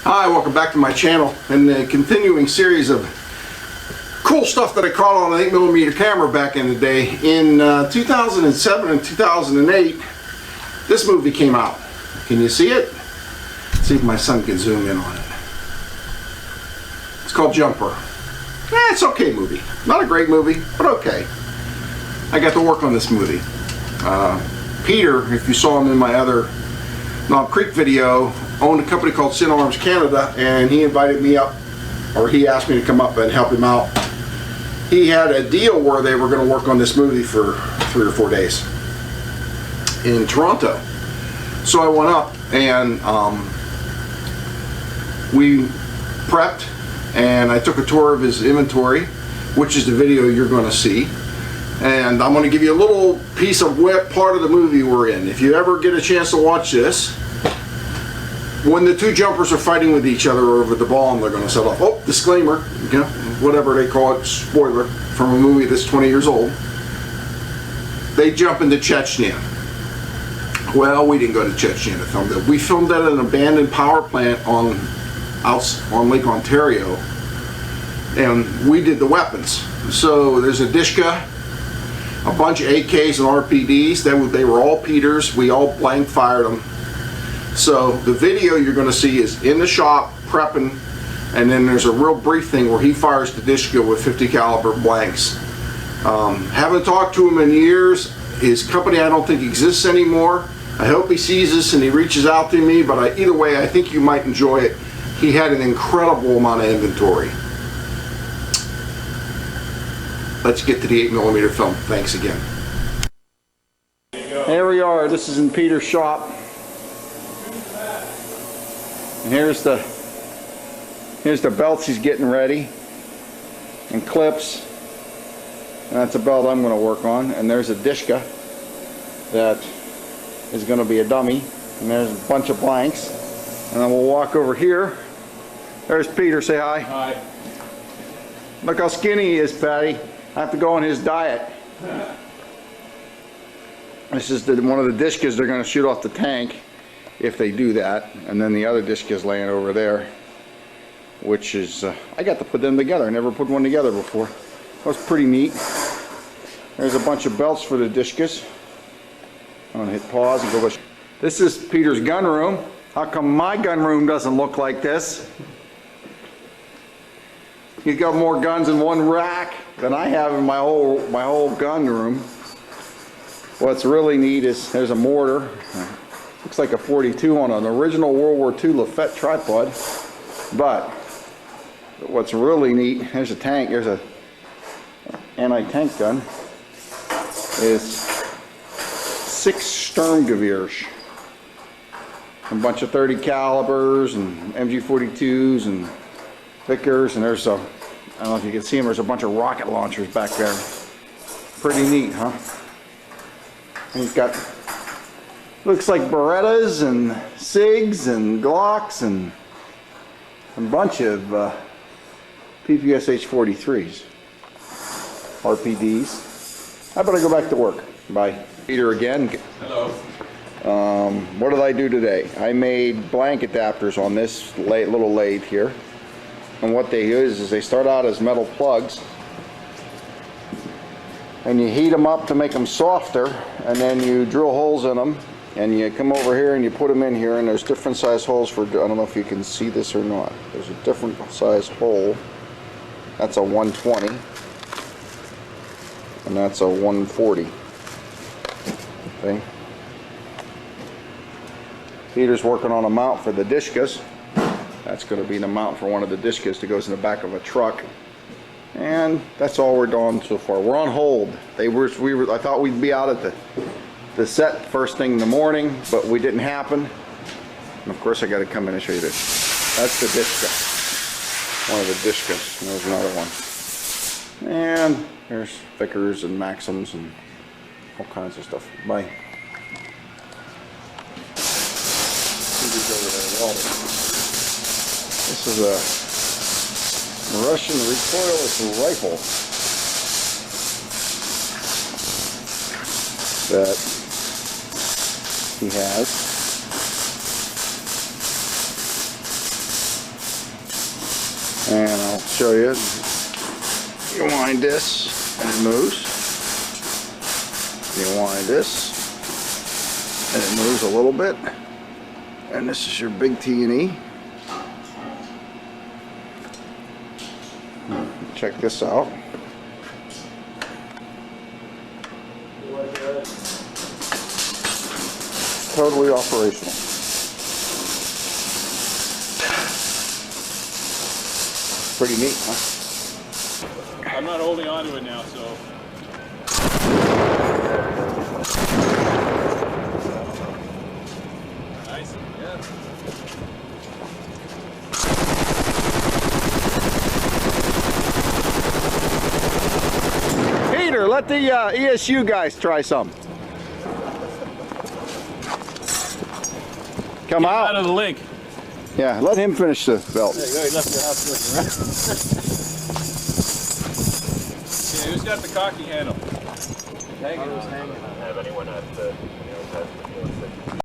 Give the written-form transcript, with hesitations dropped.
Hi, welcome back to my channel and the continuing series of cool stuff that I caught on an 8mm camera back in the day. In 2007 and 2008, this movie came out. Can you see it? Let's see if my son can zoom in on it. It's called Jumper. It's an okay movie. Not a great movie, but okay. I got to work on this movie. Peter, if you saw him in my other Knob Creek video, owned a company called Cinearms Canada, and he invited me up, or he asked me to come up and help him out. He had a deal where they were going to work on this movie for 3 or 4 days in Toronto. So I went up and we prepped, and I took a tour of his inventory, which is the video you're going to see. And I'm going to give you a little piece of what part of the movie we're in. If you ever get a chance to watch this, when the two jumpers are fighting with each other over the bomb they're going to set off. Oh, disclaimer, you know, whatever they call it, spoiler, from a movie that's 20 years old. They jump into Chechnya. Well, we didn't go to Chechnya to film that. We filmed at an abandoned power plant on Lake Ontario, and we did the weapons. So there's a Dishka, a bunch of AKs and RPDs. They were all Peters. We all blank fired them. So the video you're going to see is in the shop prepping, and then there's a real brief thing where he fires the Dishka with 50 caliber blanks. Haven't talked to him in years. His company I don't think exists anymore. I hope he sees this and he reaches out to me, but either way I think you might enjoy it. He had an incredible amount of inventory. Let's get to the 8mm film. Thanks again. There we are. This is in Peter's shop. And here's the belts he's getting ready, and clips. And that's a belt I'm going to work on. And there's a Dishka that is going to be a dummy. And there's a bunch of blanks. And then we'll walk over here. There's Peter. Say hi. Hi. Look how skinny he is, Patty. I have to go on his diet. This is one of the Dishkas they're going to shoot off the tank, if they do that. And then the other Dishka is laying over there, which is I got to put them together. I never put one together before. That was pretty neat. There's a bunch of belts for the Dishkas. I'm going to hit pause and go. This is Peter's gun room. How come my gun room doesn't look like this? He's got more guns in one rack than I have in my whole gun room. What's really neat is there's a mortar. Looks like a 42 on an original World War II Lafette tripod. But what's really neat, there's a tank. There's a anti-tank gun. Is 6 Sturmgewehrs. A bunch of 30 calibers and MG42s and Vickers, and there's I don't know if you can see them, there's a bunch of rocket launchers back there. Pretty neat, huh? And he's got, looks like Berettas and SIGs and Glocks and a bunch of PPSH 43s, RPDs. I better go back to work. Bye. Peter again. Hello. What did I do today? I made blank adapters on this little lathe here. And what they use is they start out as metal plugs, and you heat them up to make them softer, and then you drill holes in them, and you come over here and you put them in here, and there's different size holes for, I don't know if you can see this or not, there's a different size hole. That's a 120, and that's a 140. Okay. Peter's working on a mount for the Dishkas. That's going to be the mount for one of the Dishkas that goes in the back of a truck. And that's all we're doing so far. We're on hold. I thought we'd be out at the set first thing in the morning, but we didn't happen. And of course I got to come in and show you this. That's the Dishka. One of the Dishkas. And there's another one. And there's Vickers and Maxims and all kinds of stuff. Bye. This is a Russian recoilless rifle that he has. And I'll show you. You wind this and it moves. You wind this and it moves a little bit. And this is your big T&E. Check this out. Totally operational. Pretty neat, huh? I'm not holding on to it now, so. Nice, yeah. Peter, let the ESU guys try some. Come Out out. of the link. Yeah, let him finish the belt. There you go, he left your house looking around. Yeah, who's got the cocky handle? Have anyone at the